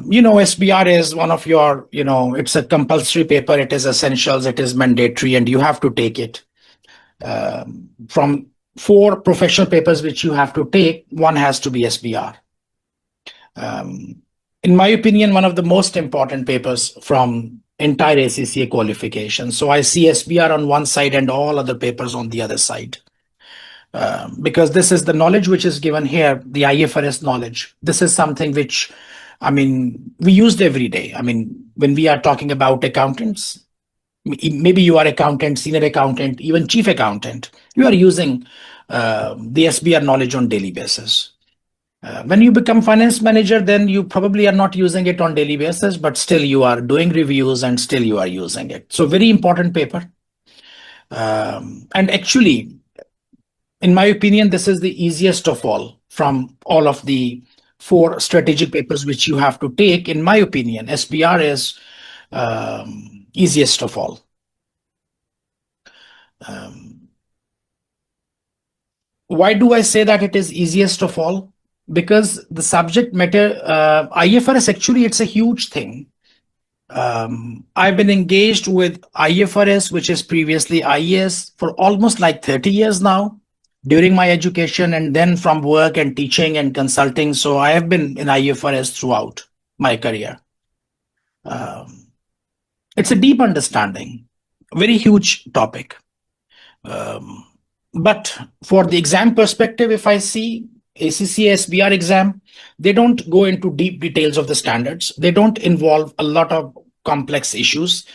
SBR is one of your, it's a compulsory paper. It is essentials. It is mandatory, and you have to take it. From 4 professional papers which you have to take, one has to be SBR. In my opinion, one of the most important papers from entire ACCA qualification. So I see SBR on one side and all other papers on the other side. Because this is the knowledge which is given here, the IFRS knowledge. This is something which, we used every day. When we are talking about accountants, maybe you are accountant, senior accountant, even chief accountant, you are using the SBR knowledge on daily basis. When you become finance manager, then you probably are not using it on daily basis, but still you are doing reviews and still you are using it. So very important paper. And actually, in my opinion, this is the easiest of all from all of the 4 strategic papers which you have to take. In my opinion, SBR is easiest of all. Why do I say that it is easiest of all? Because the subject matter, IFRS, actually, it's a huge thing. I've been engaged with IFRS, which is previously IAS, for almost like 30 years now during my education, and then from work and teaching and consulting. So I have been in IFRS throughout my career. It's a deep understanding, very huge topic. But for the exam perspective, if I see ACCA SBR exam, they don't go into deep details of the standards. They don't involve a lot of complex issues.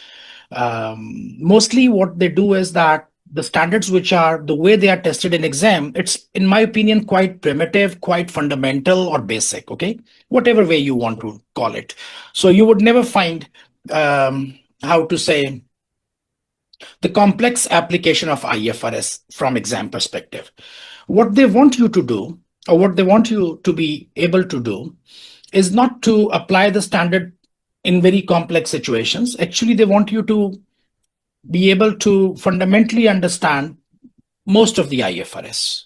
Mostly what they do is that the standards which are the way they are tested in exam, it's, in my opinion, quite primitive, quite fundamental or basic, okay? Whatever way you want to call it. So you would never find, how to say, the complex application of IFRS from exam perspective. What they want you to do, or what they want you to be able to do, is not to apply the standard in very complex situations. Actually, they want you to be able to fundamentally understand most of the IFRS.